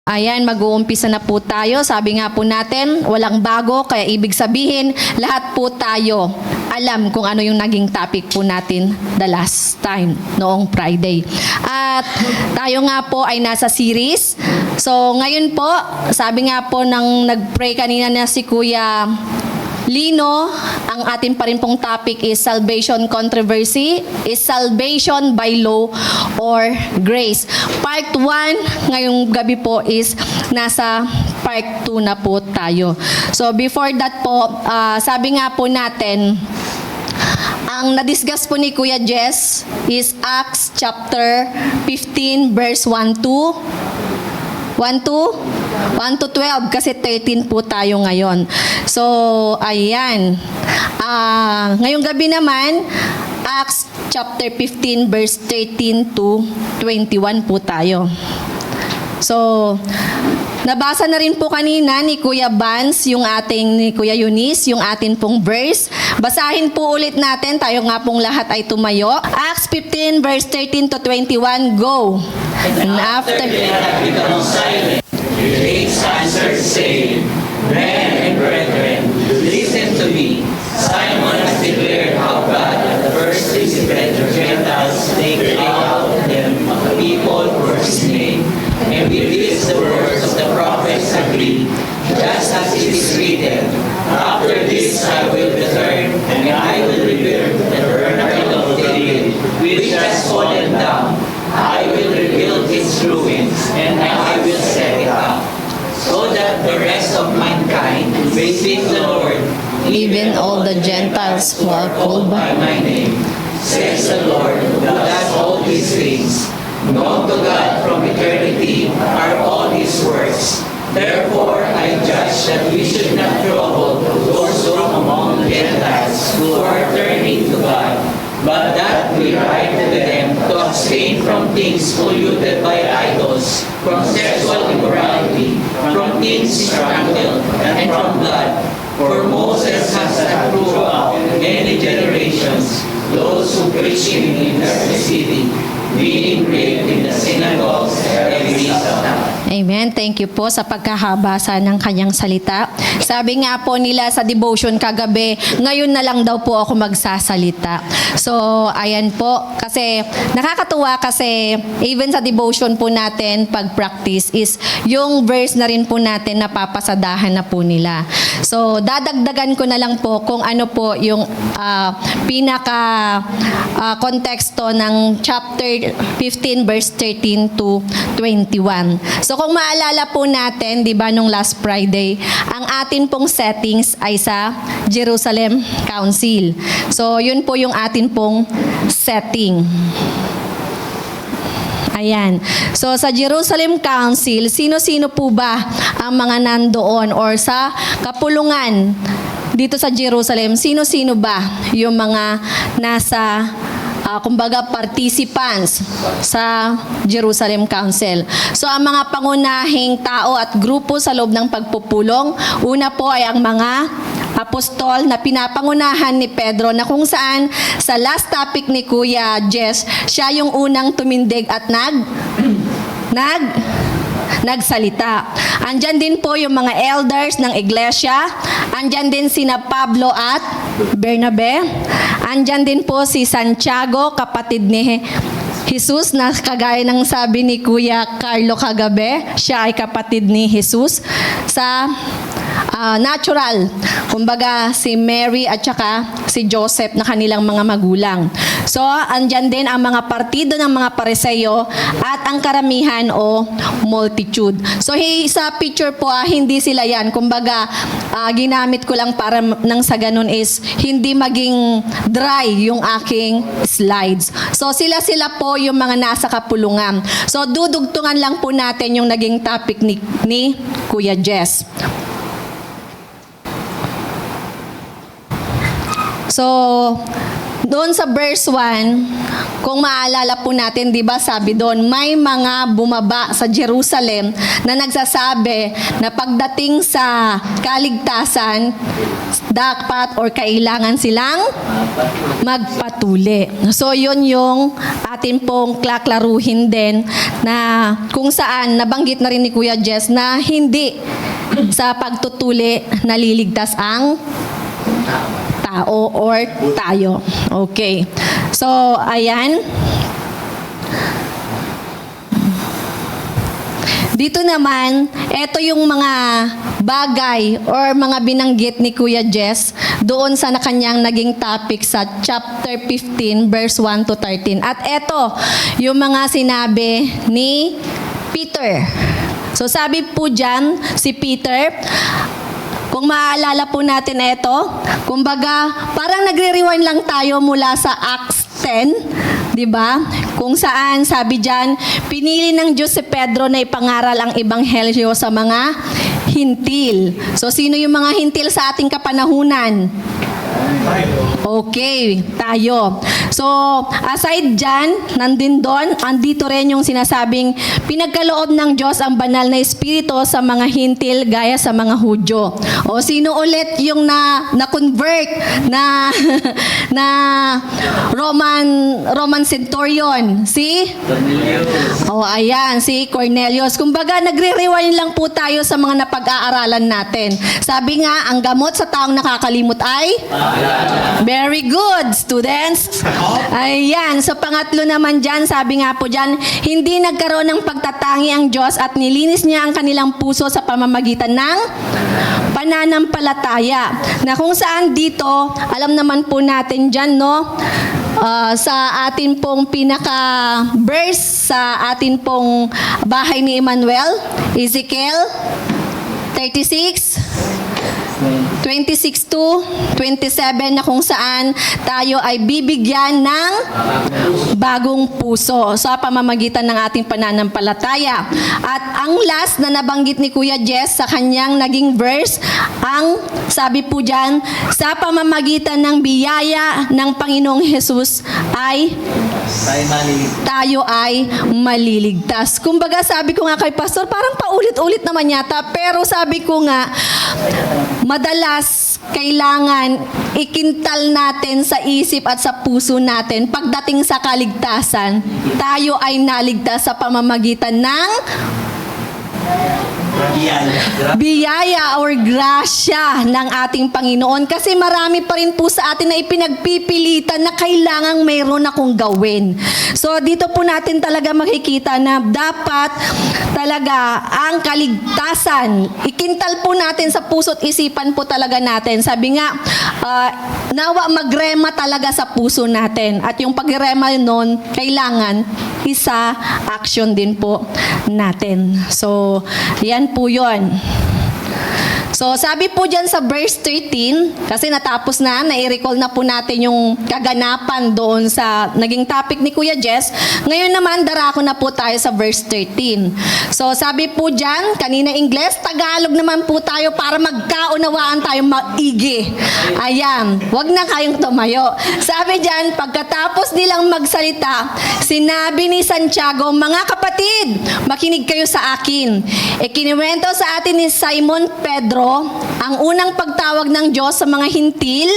Ayan, mag-uumpisa na po tayo. Sabi nga po natin, walang bago, kaya ibig sabihin, lahat po tayo alam kung ano yung naging topic po natin the last time, noong Friday. At tayo nga po ay nasa series. So, ngayon po, sabi nga po ng nag-pray kanina na si Kuya Lino, ang ating pa rin pong topic is salvation controversy, is salvation by law or grace. Part 1 ngayong gabi po is nasa part 2 na po tayo. So before that po, sabi nga po natin, ang na-discuss po ni Kuya Jess is Acts chapter 15 verse 1 to 12 kasi 13 po tayo ngayon. So, ayan. Ngayong gabi naman, Acts chapter 15 verse 13 to 21 po tayo. So, nabasa na rin po kanina ni Kuya Vance, ni Kuya Eunice, yung atin pong verse. Basahin po ulit natin, tayo nga pong lahat ay tumayo. Acts 15 verse 13 to 21, go! And after they had become silent, James answered, saying, Men and brethren, listen to me. Simon has declared how God at the first visited the Gentiles, taking out of them a people for his name. And with this the words of the prophets agree, just as it is written, After this I will return, and I will rebuild the tabernacle of David, which has fallen down. I will rebuild its ruins, and I will set it up, so that the rest of mankind may seek the Lord, even all the Gentiles who are called by my name, says the Lord, who does all these things. Known to God from eternity are all his works. Therefore I judge that we should not trouble those among the Gentiles who are turning to God, but that we write to them to abstain from things polluted by idols, from sexual immorality, from things strangled, and from blood. For Moses has approved throughout many generations those who preach him in every city, being great in the synagogues every Sabbath. Amen. Thank you po sa pagkahabasa ng kanyang salita. Sabi nga po nila sa devotion kagabi, ngayon na lang daw po ako magsasalita. So, ayan po. Kasi, nakakatuwa kasi even sa devotion po natin, pag-practice is yung verse na rin po natin napapasadahan na po nila. So, dadagdagan ko na lang po kung ano po yung konteksto ng chapter 15 verse 13 to 21. So kung maalala po natin, 'di ba nung last Friday, ang atin pong settings ay sa Jerusalem Council. So yun po yung atin pong setting. Ayan. So sa Jerusalem Council, sino-sino po ba ang mga nandoon or sa kapulungan dito sa Jerusalem? Sino-sino ba yung mga nasa kumbaga participants sa Jerusalem Council? So ang mga pangunahing tao at grupo sa loob ng pagpupulong, una po ay ang mga apostol na pinapangunahan ni Pedro, na kung saan sa last topic ni Kuya Jess, siya yung unang tumindig at nagsalita. Andyan din po yung mga elders ng iglesia. Andyan din sina Pablo at Bernabe. Andyan din po si Santiago, kapatid ni Jesus, na kagaya ng sabi ni Kuya Carlo kagabi, siya ay kapatid ni Jesus sa natural. Kumbaga si Mary at saka si Joseph na kanilang mga magulang. So, andyan din ang mga partido ng mga Pariseo at ang karamihan o multitude. So, sa picture po, hindi sila yan. Kumbaga, ginamit ko lang para nang sa ganun is hindi maging dry yung aking slides. So, sila po yung mga nasa kapulungan. So, dudugtungan lang po natin yung naging topic ni Kuya Jess. So, doon sa verse 1, kung maalala po natin, di ba sabi doon, may mga bumaba sa Jerusalem na nagsasabi na pagdating sa kaligtasan, dapat or kailangan silang magpatuli. So yun yung atin pong klaklaruhin din na kung saan nabanggit na rin ni Kuya Jess na hindi sa pagtutuli naliligtas ang tao or tayo. Okay. So, ayan. Dito naman, ito yung mga bagay or mga binanggit ni Kuya Jess doon sa kanyang naging topic sa chapter 15, verse 1 to 13. At ito, yung mga sinabi ni Peter. So, sabi po dyan, si Peter, kung maaalala po natin ito, kumbaga, parang nagre-rewind lang tayo mula sa Acts 10, di ba? Kung saan, sabi dyan, pinili ng Diyos si Pedro na ipangaral ang ebanghelyo sa mga hintil. So, sino yung mga hintil sa ating kapanahunan? Okay, tayo. So, aside dyan, nandun doon, andito rin yung sinasabing pinagkaloob ng Diyos ang banal na espiritu sa mga hintil gaya sa mga Hudyo. O sino ulit yung na-convert na na Roman centurion? Si? Oh, ayan, si Cornelius. Kumbaga, nagre-rewind lang po tayo sa mga napag-aaralan natin. Sabi nga, ang gamot sa taong nakakalimot ay? Very good, students. Ayan, so pangatlo naman dyan, sabi nga po dyan, hindi nagkaroon ng pagtatangi ang Diyos at nilinis niya ang kanilang puso sa pamamagitan ng pananampalataya. Na kung saan dito, alam naman po natin dyan, no? Sa atin pong pinaka-verse sa atin pong bahay ni Emmanuel, Ezekiel 36, 26 to 27 na kung saan tayo ay bibigyan ng bagong puso sa pamamagitan ng ating pananampalataya. At ang last na nabanggit ni Kuya Jess sa kanyang naging verse, ang sabi po dyan, sa pamamagitan ng biyaya ng Panginoong Hesus ay tayo ay maliligtas. Kumbaga sabi ko nga kay Pastor, parang paulit-ulit naman yata, pero sabi ko nga, madalas kailangan ikintal natin sa isip at sa puso natin pagdating sa kaligtasan, tayo ay naligtas sa pamamagitan ng biyaya or grasya ng ating Panginoon. Kasi marami pa rin po sa atin na ipinagpipilitan na kailangang mayroon akong gawin. So dito po natin talaga makikita na dapat talaga ang kaligtasan, ikintal po natin sa puso't isipan po talaga natin. Sabi nga, nawa magrema talaga sa puso natin. At yung pagrema nun, kailangan isa action din po natin. So, yan po yun. So, sabi po dyan sa verse 13, kasi natapos na, nai-recall na po natin yung kaganapan doon sa naging topic ni Kuya Jess. Ngayon naman, darako na po tayo sa verse 13. So, sabi po dyan, kanina Ingles, Tagalog naman po tayo para magkaunawaan tayo maigi. Ayan, wag na kayong tumayo. Sabi dyan, pagkatapos nilang magsalita, sinabi ni Santiago, mga kapatid, makinig kayo sa akin. Ikiniwento sa atin ni Simon Pedro ang unang pagtawag ng Diyos sa mga hintil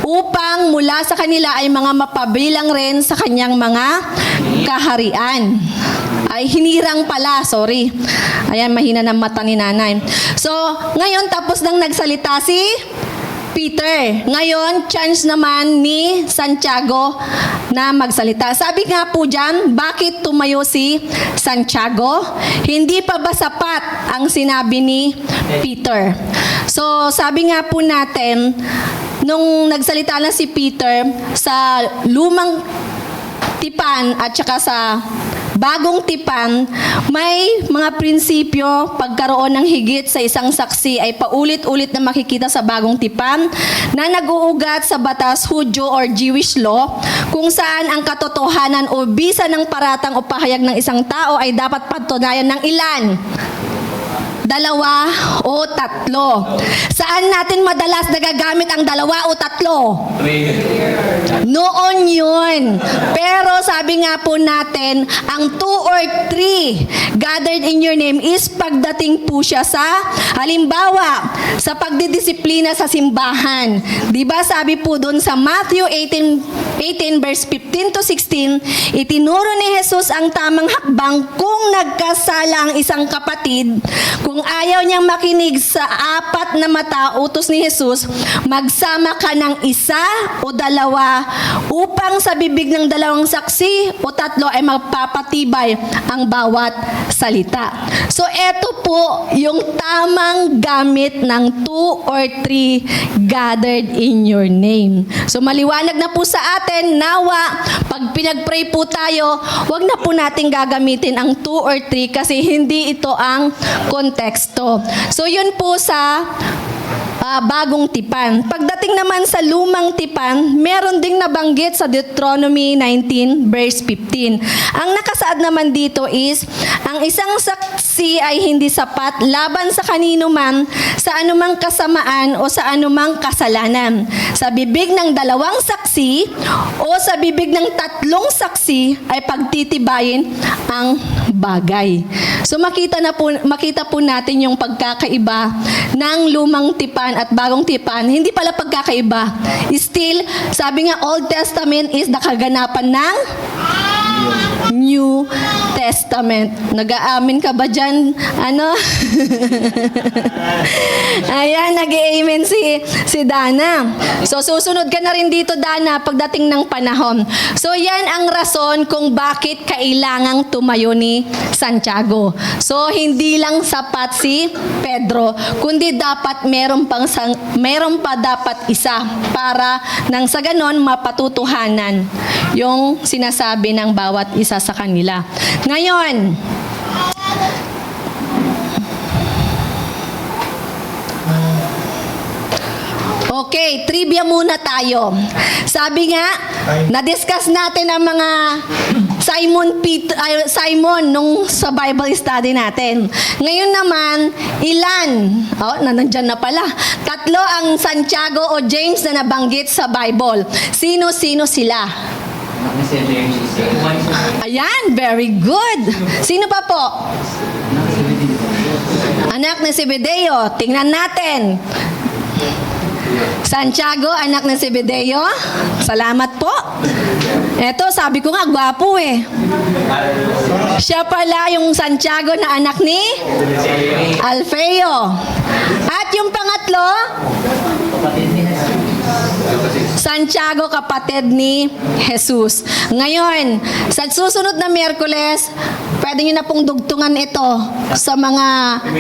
upang mula sa kanila ay mga mapabilang rin sa kanyang mga kaharian. Ay hinirang pala, sorry. Ayan, mahina ng mata ni nanay. So, ngayon tapos nang nagsalita si Peter. Ngayon, chance naman ni Santiago na magsalita. Sabi nga po dyan, bakit tumayo si Santiago? Hindi pa ba sapat ang sinabi ni Peter? So, sabi nga po natin, nung nagsalita na si Peter sa lumang tipan at saka sa bagong tipan, may mga prinsipyo pagkaroon ng higit sa isang saksi ay paulit-ulit na makikita sa bagong tipan na nag-uugat sa batas Hudyo or Jewish law kung saan ang katotohanan o bisa ng paratang o pahayag ng isang tao ay dapat patunayan ng ilan? dalawa o tatlo. Saan natin madalas nagagamit ang dalawa o tatlo? Noon yun. Pero sabi nga po natin, ang 2 or 3 gathered in your name is pagdating po siya sa, halimbawa, sa pagdidisiplina sa simbahan. Diba sabi po doon sa Matthew 18 verse 15 to 16, itinuro ni Jesus ang tamang hakbang kung nagkasala ang isang kapatid. Kung ayaw niyang makinig sa 4 na mata, utos ni Jesus, magsama ka ng 1 o 2 upang sa bibig ng 2 saksi o 3 ay magpapatibay ang bawat salita. So eto po yung tamang gamit ng 2 or 3 gathered in your name. So maliwanag na po sa atin, nawa, pag pinag-pray po tayo, wag na po natin gagamitin ang 2 or 3 kasi hindi ito ang konteksto. So yun po sa bagong tipan. Pagdating naman sa lumang tipan, meron ding nabanggit sa Deuteronomy 19 verse 15. Ang nakasaad naman dito is, ang isang saksi ay hindi sapat laban sa kanino man, sa anumang kasamaan o sa anumang kasalanan. Sa bibig ng 2 saksi o sa bibig ng 3 saksi ay pagtitibayin ang bagay. So makita po natin yung pagkakaiba ng lumang tipan at bagong tipan. Hindi pala pagkakaiba. Still, sabi nga Old Testament is nakaganapan ng New Testament. Nag-aamin ka ba dyan? Ano? Ayan, nag-amen si Dana. So, susunod ka na rin dito, Dana, pagdating ng panahon. So, yan ang rason kung bakit kailangang tumayo ni Santiago. So, hindi lang sapat si Pedro, kundi dapat meron pa dapat isa para nang sa ganon mapatutuhanan yung sinasabi ng bawat isa sa kanila. Ngayon, okay, trivia muna tayo. Sabi nga, na-discuss natin ang mga Simon nung sa Bible study natin. Ngayon naman, ilan? Nandyan na pala. 3 ang Santiago o James na nabanggit sa Bible. Sino-sino sila? Ayan, very good. Sino pa po? Anak ni Zebedeo. Tingnan natin. Santiago, anak ng Zebedeo. Salamat po. Eto, sabi ko nga, gwapo eh. Siya pala yung Santiago na anak ni Alfeo. At yung pangatlo, Santiago, kapatid ni Jesus. Ngayon, sa susunod na Miyerkules, pwede nyo na pong dugtungan ito sa mga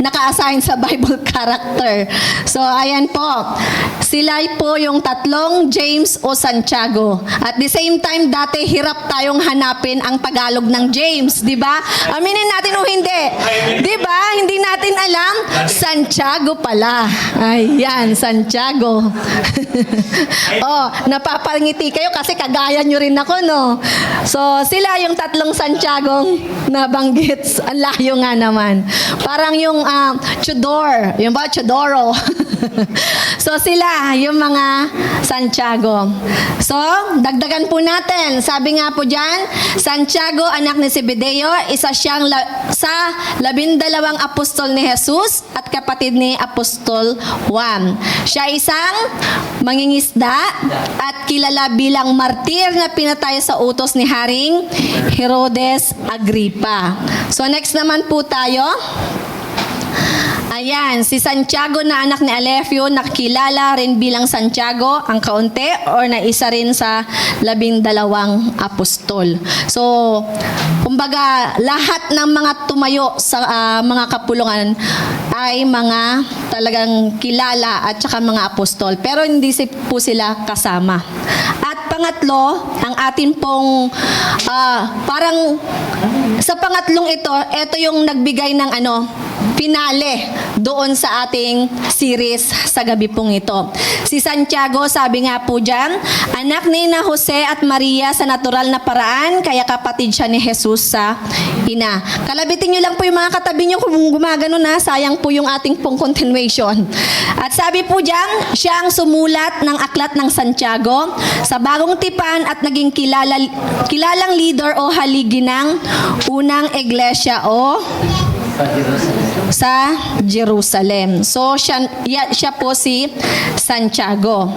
naka-assign sa Bible character. So, ayan po. Sila po yung 3 James o Santiago. At the same time, dati hirap tayong hanapin ang Tagalog ng James, di ba? Aminin natin o hindi. Di ba? Hindi natin alam. Santiago pala. Ayan, Santiago. Napapangiti kayo kasi kagaya nyo rin ako, no? So, sila yung 3 Santiago nabanggit. Ang layo nga naman. Parang yung Chodor. Yung ba? Chodoro. So, sila yung mga Santiago. So, dagdagan po natin. Sabi nga po dyan, Santiago, anak ni Zebedeo, isa siyang sa 12 apostol ni Jesus at kapatid ni Apostol Juan. Siya isang mangingisda at kilala bilang martir na pinatay sa utos ni Haring Herodes Agripa. So next naman po tayo. Ayan, si Santiago na anak ni Alefio, nakilala rin bilang Santiago, ang kaunti, or na isa rin sa 12 apostol. So, kumbaga, lahat ng mga tumayo sa mga kapulungan ay mga talagang kilala at saka mga apostol. Pero hindi po sila kasama. At pangatlo, ang atin pong parang sa pangatlong ito yung nagbigay ng finale doon sa ating series sa gabi pong ito. Si Santiago, sabi nga po dyan, anak ni na Jose at Maria sa natural na paraan, kaya kapatid siya ni Jesus sa ina. Kalabitin nyo lang po yung mga katabi nyo kung gumagano na, sayang po yung ating pong continuation. At sabi po dyan, siya ang sumulat ng aklat ng Santiago sa bagong tipan at naging kilalang leader o haligi ng unang iglesia o sa Jerusalem. So, siya po si Santiago.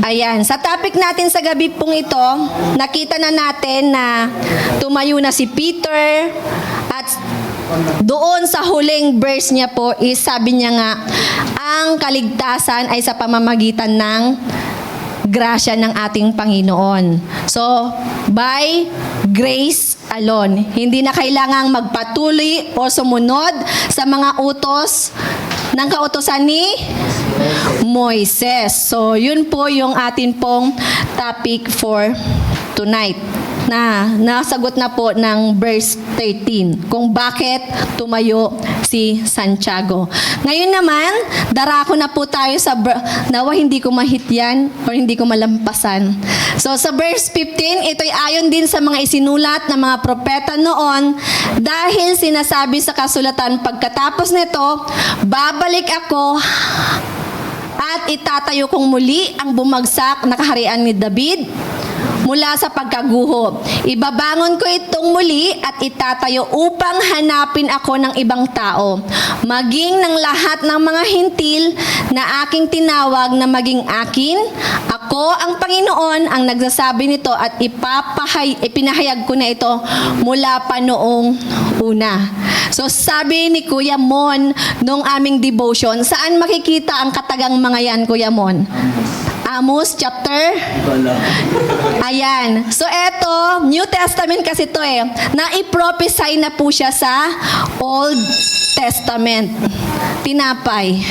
Ayan, sa topic natin sa gabi pong ito, nakita na natin na tumayo na si Peter at doon sa huling verse niya po is sabi niya nga, ang kaligtasan ay sa pamamagitan ng grasya ng ating Panginoon. So, by grace alone. Hindi na kailangang magpatuloy o sumunod sa mga utos ng kautosan ni Moises. So, yun po yung atin pong topic for tonight. Na nasagot na po ng verse 13 kung bakit tumayo si Santiago. Ngayon naman, darako na po tayo sa nawa hindi ko mahit yan o hindi ko malampasan. So sa verse 15, ito'y ayon din sa mga isinulat ng mga propeta noon dahil sinasabi sa kasulatan, pagkatapos nito, babalik ako at itatayo kong muli ang bumagsak na kaharian ni David mula sa pagkaguho. Ibabangon ko itong muli at itatayo upang hanapin ako ng ibang tao, maging ng lahat ng mga hintil na aking tinawag na maging akin. Ako ang Panginoon ang nagsasabi nito at ipinahayag ko na ito mula pa noong una. So sabi ni Kuya Mon nung aming devotion, saan makikita ang katagang mga yan, Kuya Mon? Amos chapter? Ayan. So eto, New Testament kasi to na-i-prophesy na po siya sa Old Testament. Tinapay.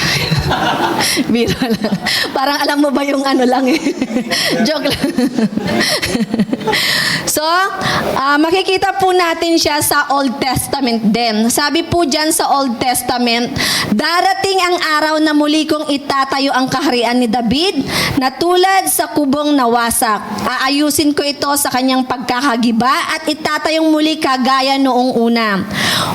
Biro lang. Parang alam mo ba yung ano lang eh. Joke lang. So, makikita po natin siya sa Old Testament din. Sabi po dyan sa Old Testament, darating ang araw na muli kong itatayo ang kaharian ni David na tulad sa kubong nawasak. Aayusin ko ito sa kanyang pagkakagiba at itatayong muli kagaya noong una.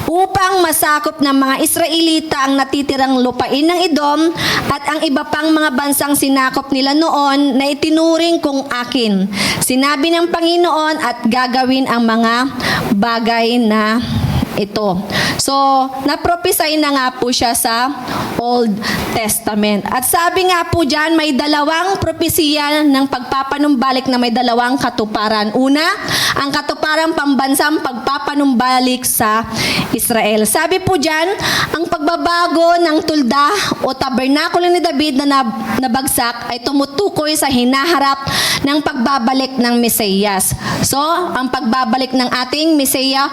Upang masakop ng mga Israelita ang natitirang lupain ng Edom at ang iba pang mga bansang sinakop nila noon na itinuring kong akin. Sinabi ng Panginoon at gagawin ang mga bagay na ito. So, naprophesy na nga po siya sa Old Testament. At sabi nga po dyan, may dalawang propesiya ng pagpapanumbalik na may dalawang katuparan. Una, ang katuparang pambansang pagpapanumbalik sa Israel. Sabi po dyan, ang pagbabago ng tulda o tabernakulo ni David na nabagsak ay tumutukoy sa hinaharap ng pagbabalik ng Mesiyas. So, ang pagbabalik ng ating Mesiya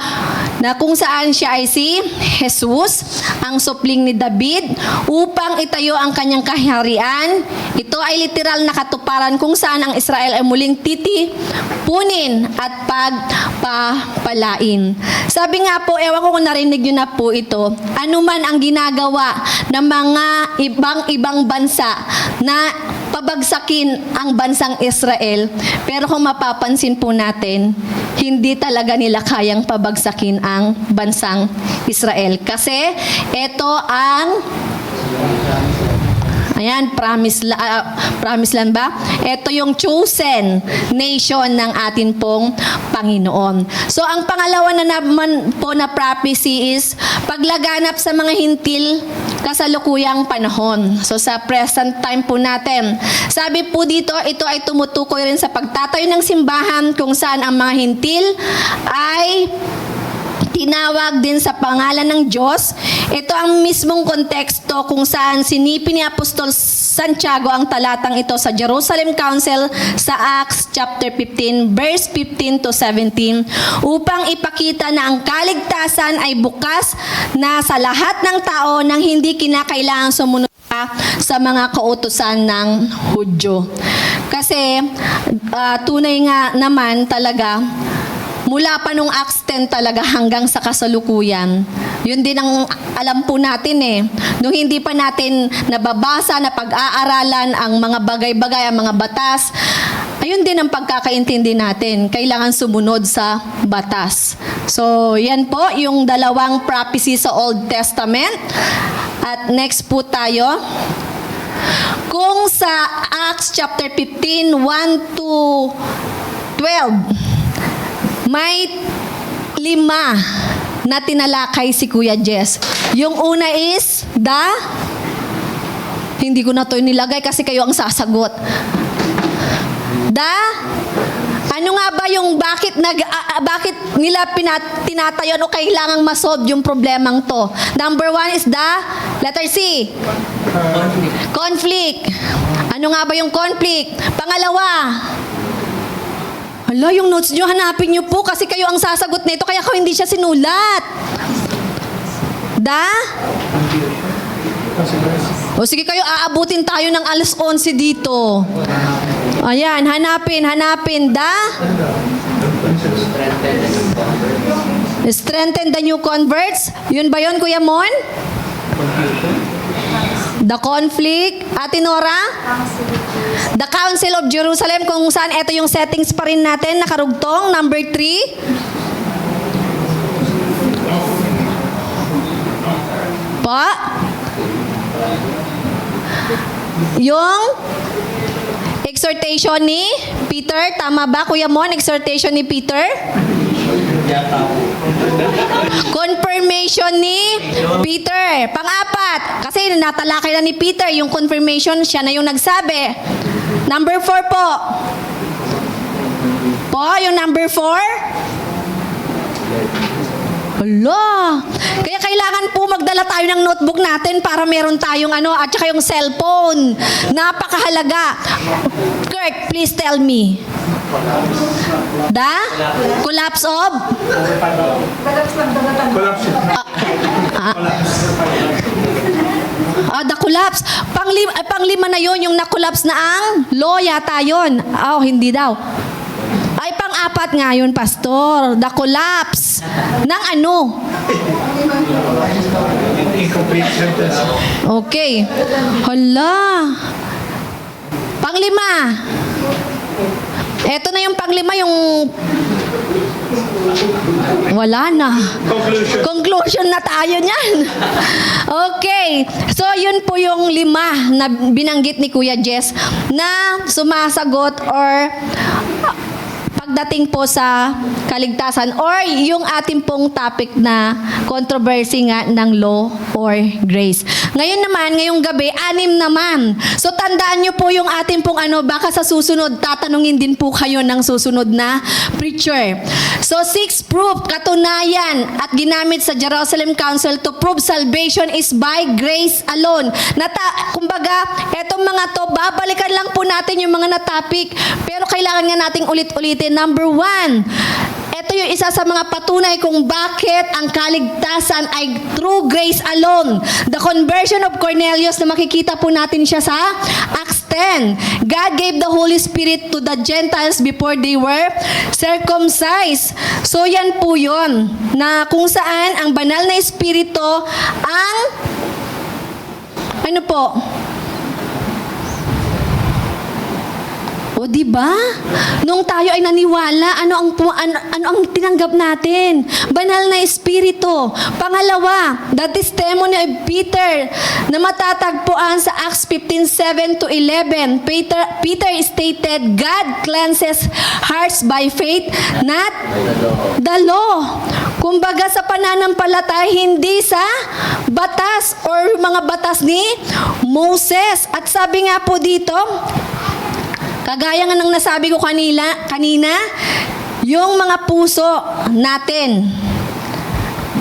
na kung saan siya ay si Jesus, ang supling ni David, upang itayo ang kanyang kaharian. Ito ay literal na katuparan kung saan ang Israel ay muling titipunin at pagpapalain. Sabi nga po, ewan ko kung narinig nyo na po ito, anuman ang ginagawa ng mga ibang bansa na pabagsakin ang bansang Israel, pero kung mapapansin po natin, hindi talaga nila kayang pabagsakin ang bansang Israel. Kasi ito ang promise land ba? Ito yung chosen nation ng atin pong Panginoon. So, ang pangalawa na naman po na prophecy is paglaganap sa mga hintil kasalukuyang panahon. So, sa present time po natin. Sabi po dito, ito ay tumutukoy rin sa pagtatayo ng simbahan kung saan ang mga hintil ay tinawag din sa pangalan ng Diyos. Ito ang mismong konteksto kung saan sinipin ni Apostol Santiago ang talatang ito sa Jerusalem Council sa Acts chapter 15 verse 15 to 17 upang ipakita na ang kaligtasan ay bukas na sa lahat ng tao nang hindi kinakailangang sumunod sa mga kautusan ng Hudyo. Kasi tunay nga naman talaga mula pa nung Acts 10 talaga hanggang sa kasalukuyan. Yun din ang alam po natin eh. Nung hindi pa natin nababasa, na pag-aaralan ang mga bagay-bagay, ang mga batas, ayun din ang pagkakaintindi natin. Kailangan sumunod sa batas. So, yan po yung dalawang prophecy sa Old Testament. At next po tayo. Kung sa Acts chapter 15, 1 to 12, may 5 na tinalakay si Kuya Jess. Yung una is, hindi ko na to nilagay kasi kayo ang sasagot. Ano nga ba yung bakit nila tinatayo o kailangang masolve yung problemang to? Number 1 is letter C. Conflict. Ano nga ba yung conflict? Pangalawa, yung notes nyo, hanapin nyo po kasi kayo ang sasagot nito, kaya ko hindi siya sinulat. O sige kayo, aabutin tayo ng alas 11 dito. Ayan, hanapin. Strengthen the new converts. Yun ba yun, Kuya Mon? The conflict. Ate Nora? The Council of Jerusalem, kung saan ito yung settings pa rin natin, nakarugtong. Number 3. Pa? Yung exhortation ni Peter. Tama ba, Kuya Mon? Exhortation ni Peter? Confirmation ni Peter. Pang-apat, kasi natalakay na ni Peter yung confirmation, siya na yung nagsabi. Number 4 po. Yung number 4? Kaya kailangan po magdala tayo ng notebook natin para meron tayong at saka yung cellphone. Napakahalaga. Kirk, please tell me. Collapse of? The collapse. Panglima na yon, yung na-collapse na ang law yata yun. Hindi daw. Ay, pang-apat nga yun, Pastor. The collapse ng ano? Okay. Panglima. Eto na yung panglima, yung wala na. Conclusion na tayo niyan. Okay. So, yun po yung 5 na binanggit ni Kuya Jess na sumasagot or pagdating po sa kaligtasan or yung ating pong topic na controversy nga ng law or grace. Ngayon naman, ngayong gabi, 6 naman. So tandaan nyo po yung ating pong baka sa susunod, tatanungin din po kayo ng susunod na preacher. So 6 proof, katunayan at ginamit sa Jerusalem Council to prove salvation is by grace alone. Kumbaga, etong mga to, babalikan lang po natin yung mga na-topic, pero kailangan nga nating ulit-ulitin. Number 1, ito yung isa sa mga patunay kung bakit ang kaligtasan ay through grace alone. The conversion of Cornelius na makikita po natin siya sa Acts 10. God gave the Holy Spirit to the Gentiles before they were circumcised. So yan po yun, na kung saan ang banal na Espiritu ang diba? Nung tayo ay naniwala, ano ang tinanggap natin? Banal na Espiritu. Pangalawa, the testimony of Peter na matatagpuan sa Acts 15:7 to 11. Peter stated, God cleanses hearts by faith, not the law. Kumbaga sa pananampalataya, hindi sa batas or mga batas ni Moses. At sabi nga po dito, kagaya nga ng nasabi ko kanina, yung mga puso natin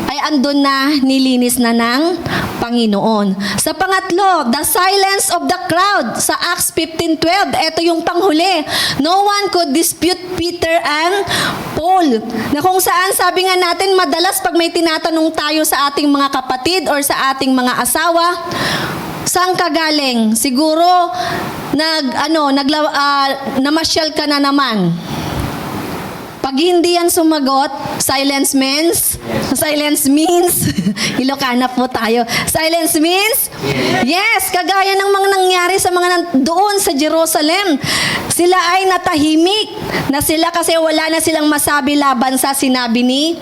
ay andun na, nilinis na ng Panginoon. Sa pangatlo, the silence of the crowd sa Acts 15:12. Ito yung panghuli. No one could dispute Peter and Paul. Na kung saan, sabi nga natin, madalas pag may tinatanong tayo sa ating mga kapatid or sa ating mga asawa, saan ka galing? Siguro namasyal ka na naman. Pag hindi yan sumagot, silence means Ilocana po tayo. Silence means yes, kagaya ng mga nangyari sa mga doon sa Jerusalem. Sila ay natahimik na sila kasi wala na silang masabi laban sa sinabi ni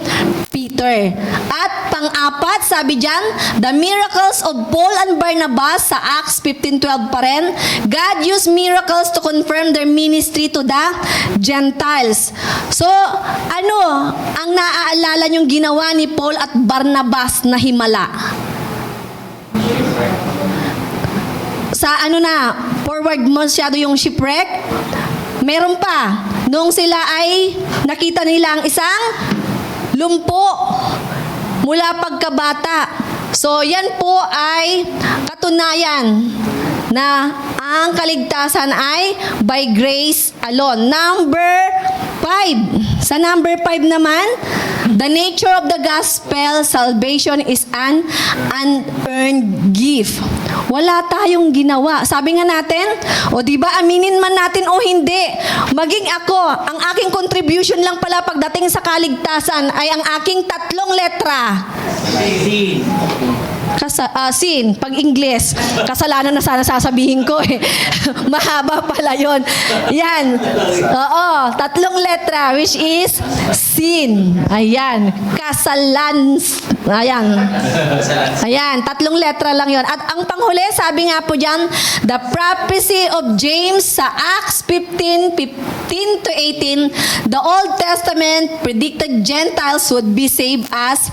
Peter. At pang-apat, sabi dyan, the miracles of Paul and Barnabas sa Acts 15:12 pa rin. God used miracles to confirm their ministry to the Gentiles. So, ano ang naaalala niyong ginawa ni Paul at Barnabas na himala? Sa forward masyado yung shipwreck? Meron pa. Nung sila ay nakita nila ang isang lumpo mula pagkabata. So, yan po ay katunayan na ang kaligtasan ay by grace alone. Number 5. Sa number 5 naman, the nature of the gospel, salvation is an unearned gift. Wala tayong ginawa. Sabi nga natin, o di ba aminin man natin o hindi, maging ako, ang aking contribution lang pala pagdating sa kaligtasan ay ang aking 3 letra. Sin, pag Ingles. Kasalanan na sana sasabihin ko eh. Mahaba pala yon. Yan. Oo, 3 letra, which is sin. Ayan. Ayan. Ayan, 3 letra lang yon. At ang panghuli, sabi nga po dyan, the prophecy of James sa Acts 15:15 to 18, the Old Testament predicted Gentiles would be saved as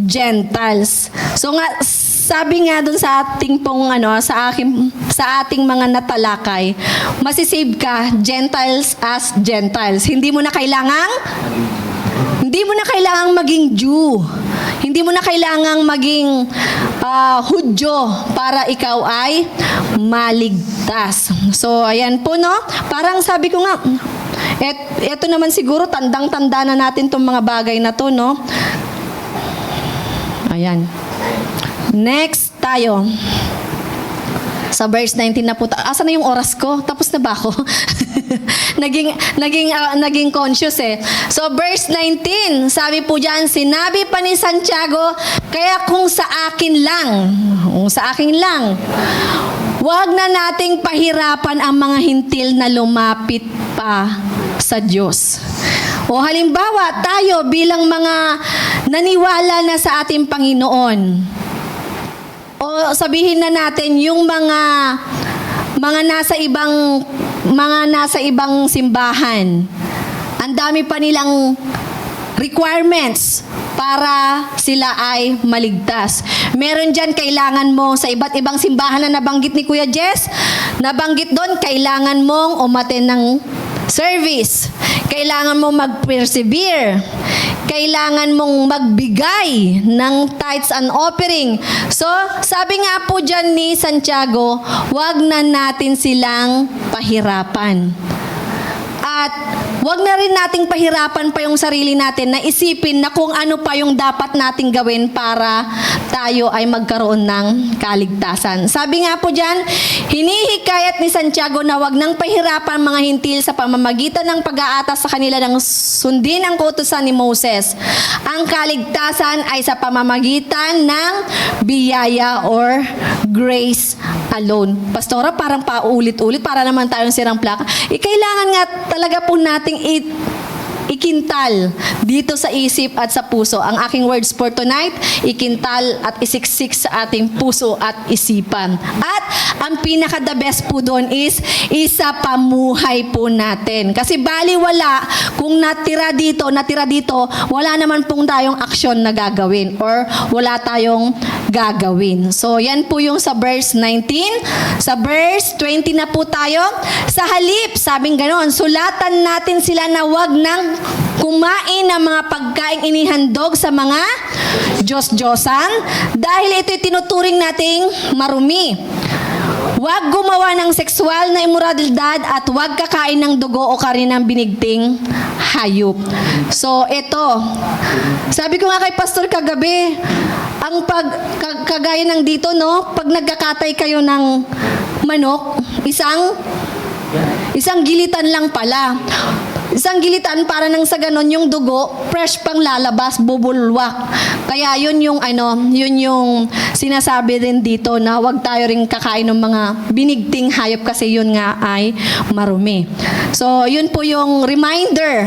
Gentiles. So nga, sabi nga dun sa ating pong sa ating mga natalakay, masisave ka Gentiles as Gentiles. Hindi mo na kailangang maging Jew. Hindi mo na kailangang maging Hudyo para ikaw ay maligtas. So, ayan po, no? Parang sabi ko nga, eto naman siguro, tandang-tanda na natin itong mga bagay na to, no? Ayan. Next tayo. Sa verse 19 na po. Asa na yung oras ko? Tapos na ba ako? naging conscious eh. So verse 19, sabi po diyan, sinabi pa ni Santiago, kaya kung sa akin lang, wag na nating pahirapan ang mga hintil na lumapit pa sa Diyos. O halimbawa, tayo bilang mga naniwala na sa ating Panginoon, o sabihin na natin yung mga nasa ibang simbahan, ang dami pa nilang requirements para sila ay maligtas. Meron dyan, kailangan mo sa iba't ibang simbahan na nabanggit ni Kuya Jess, nabanggit doon, kailangan mong umattend ng service. Kailangan mong mag-persevere. Kailangan mong magbigay ng tithes and offering. So, sabi nga po dyan ni Santiago, wag na natin silang pahirapan. At wag na rin nating pahirapan pa yung sarili natin na isipin na kung ano pa yung dapat nating gawin para tayo ay magkaroon ng kaligtasan. Sabi nga po dyan, hinihikayat ni Santiago na wag nang pahirapan mga hintil sa pamamagitan ng pag-aatas sa kanila ng sundin ang kautusan ni Moses. Ang kaligtasan ay sa pamamagitan ng biyaya or grace alone. Pastora, parang paulit-ulit para naman tayong sirang plaka. Kailangan nga talaga po nating ikintal dito sa isip at sa puso. Ang aking words for tonight, ikintal at isiksik sa ating puso at isipan. At ang pinaka-the best po doon is isa pamuhay po natin. Kasi baliwala kung natira dito, wala naman pong tayong aksyon na gagawin or wala tayong gagawin. So, yan po yung sa verse 19. Sa verse 20 na po tayo. Sa halip, sabing ganoon, sulatan natin sila na wag nang kumain ng mga pagkaing inihandog sa mga Diyos-Diyosan dahil ito'y tinuturing nating marumi. Huwag gumawa ng sexual na imoralidad at huwag kakain ng dugo o karinang binigting hayop. So, ito. Sabi ko nga kay Pastor kagabi, ang kagaya ng dito, no? Pag nagkakatay kayo ng manok, isang gilitan lang pala. isang gilitan para nang sa ganon yung dugo, fresh pang lalabas, bubulwak. Kaya yun yung sinasabi din dito na huwag tayo rin kakain ng mga binigting hayop kasi yun nga ay marumi. So, yun po yung reminder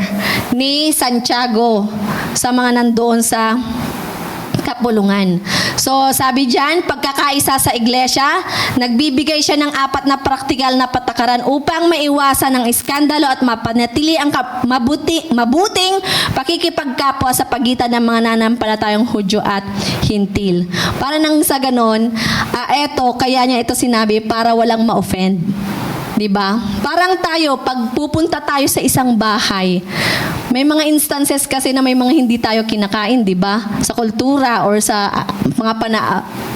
ni Santiago sa mga nandoon sa kapulungan. So, sabi diyan, pagkakaisa sa iglesia, nagbibigay siya ng 4 na praktikal na patakaran upang maiwasan ang iskandalo at mapanatili ang mabuting pakikipagkapwa sa pagitan ng mga nanampalatayang Hudyo at Hintil. Para nang sa ganon, kaya niya ito sinabi para walang ma-offend. 'Di ba? Parang tayo, pag pupunta tayo sa isang bahay, may mga instances kasi na may mga hindi tayo kinakain, 'di ba? Sa kultura or sa mga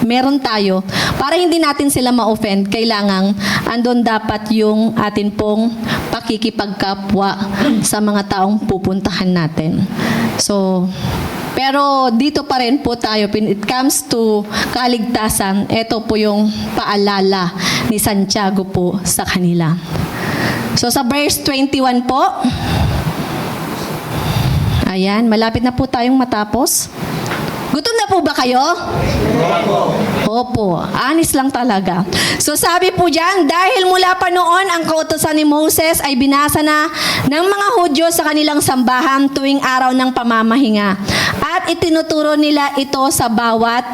meron tayo. Para hindi natin sila ma-offend, kailangang andon dapat yung atin pong pakikipagkapwa sa mga taong pupuntahan natin. So, pero dito pa rin po tayo, when it comes to kaligtasan, ito po yung paalala ni Santiago po sa kanila. So sa verse 21 po, ayan, malapit na po tayong matapos. Gutom na po ba kayo? Opo, honest lang talaga. So sabi po dyan, dahil mula pa noon ang kautusan ni Moses ay binasa na ng mga Hudyo sa kanilang sambahan tuwing araw ng pamamahinga. At itinuturo nila ito sa bawat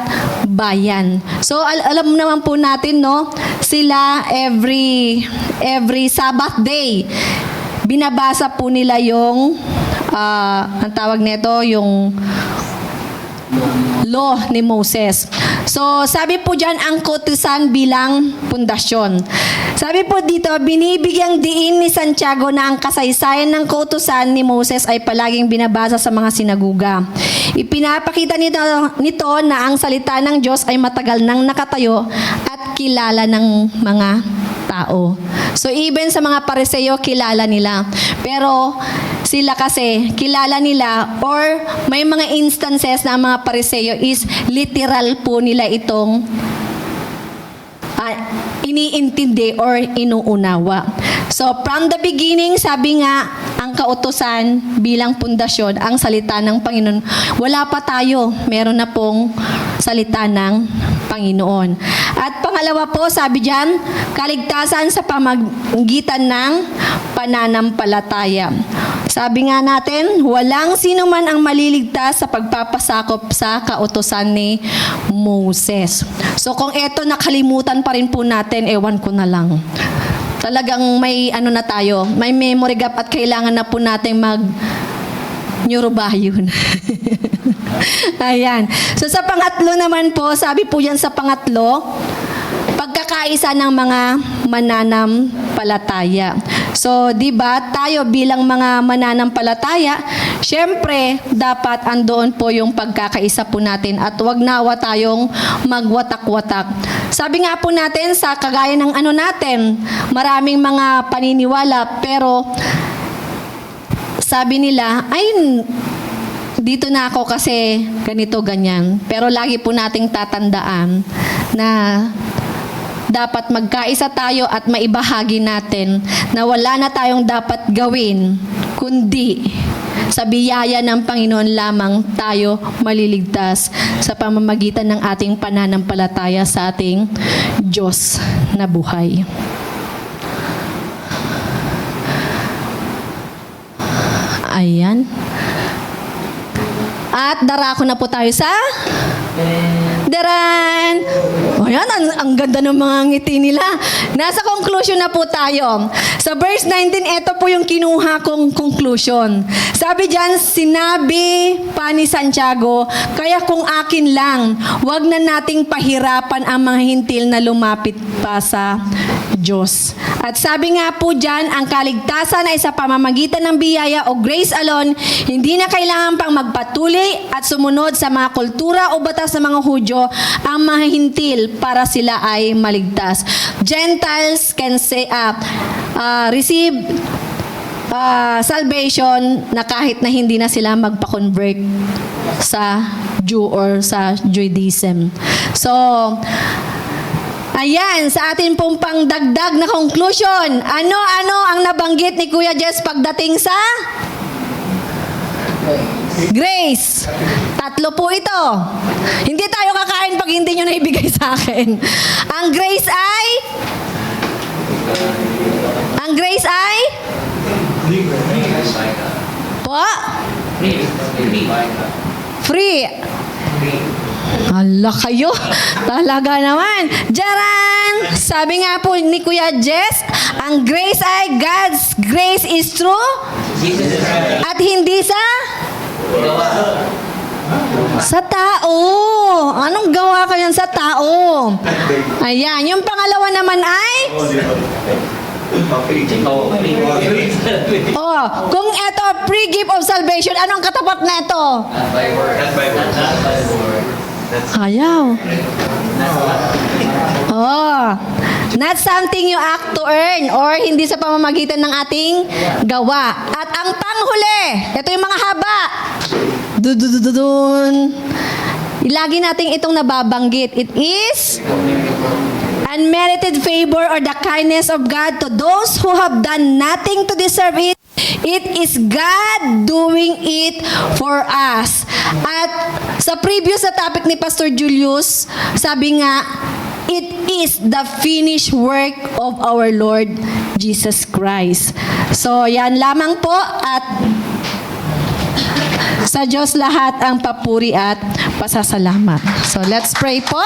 bayan. So alam naman po natin, no? Sila every Sabbath day, binabasa po nila yung ang tawag nito, yung law ni Moses. So, sabi po dyan ang kautusan bilang pundasyon. Sabi po dito, binibigyang diin ni Santiago na ang kasaysayan ng kautusan ni Moses ay palaging binabasa sa mga sinaguga. Ipinapakita nito na ang salita ng Diyos ay matagal nang nakatayo at kilala ng mga tao. So, even sa mga Pariseo, kilala nila. Pero, sila kasi, kilala nila or may mga instances na ang mga Pariseo is literal po nila itong iniintindi or inuunawa. So, from the beginning, sabi nga, ang kautusan bilang pundasyon, ang salita ng Panginoon. Wala pa tayo, meron na pong salita ng Panginoon. At pangalawa po, sabi diyan, kaligtasan sa pamagitan ng pananampalataya. Sabi nga natin, walang sino man ang maliligtas sa pagpapasakop sa kautusan ni Moses. So kung eto nakalimutan pa rin po natin, ewan ko na lang. Talagang may na tayo, may memory gap at kailangan na po natin neurobayon. Ayan. So sa pangatlo naman po, sabi po yan sa pangatlo, pagkakaisa ng mga mananampalataya. So, di ba, tayo bilang mga mananampalataya, syempre, dapat andoon po yung pagkakaisa po natin at wag nawa tayong magwatak-watak. Sabi nga po natin, sa kagaya ng natin, maraming mga paniniwala, pero sabi nila, ay, dito na ako kasi ganito, ganyan. Pero lagi po nating tatandaan na dapat magkaisa tayo at maibahagi natin na wala na tayong dapat gawin, kundi sa biyaya ng Panginoon lamang tayo maliligtas sa pamamagitan ng ating pananampalataya sa ating Diyos na buhay. Ayan. At darako na po tayo sa Daran! O yan, ang ganda ng mga ngiti nila. Nasa conclusion na po tayo. Sa verse 19, ito po yung kinuha kong conclusion. Sabi dyan, sinabi pa ni Santiago, kaya kung akin lang, wag na nating pahirapan ang mga hintil na lumapit pa sa Diyos. At sabi nga po dyan, ang kaligtasan ay sa pamamagitan ng biyaya o grace alone, hindi na kailangan pang magpatuloy at sumunod sa mga kultura o batas ng mga Hudyo ang mga hintil para sila ay maligtas. Gentiles can receive salvation na kahit na hindi na sila magpa-convert sa Jew or sa Judaism. So, Ayan, sa atin pong pangdagdag na conclusion. Ano ang nabanggit ni Kuya Jess pagdating sa grace? 3 po ito. Hindi tayo kakain pag hindi nyo naibigay sa akin. Ang grace ay? Po? Free. Hala kayo. Talaga naman. Jaran! Sabi nga po ni Kuya Jess, ang grace ay God's grace is true at hindi sa tao. Anong gawa ka yan sa tao? Ayan. Yung pangalawa naman ay kung ito free gift of salvation, anong katapat na ito? Ayaw. Not something you act to earn or hindi sa pamamagitan ng ating gawa. At ang panghuli, ito yung mga haba. Lagi natin itong nababanggit. It is unmerited favor or the kindness of God to those who have done nothing to deserve it. It is God doing it for us. At sa previous na topic ni Pastor Julius, sabi nga, it is the finished work of our Lord Jesus Christ. So, yan lamang po at sa Diyos lahat ang papuri at pasasalamat. So, let's pray po.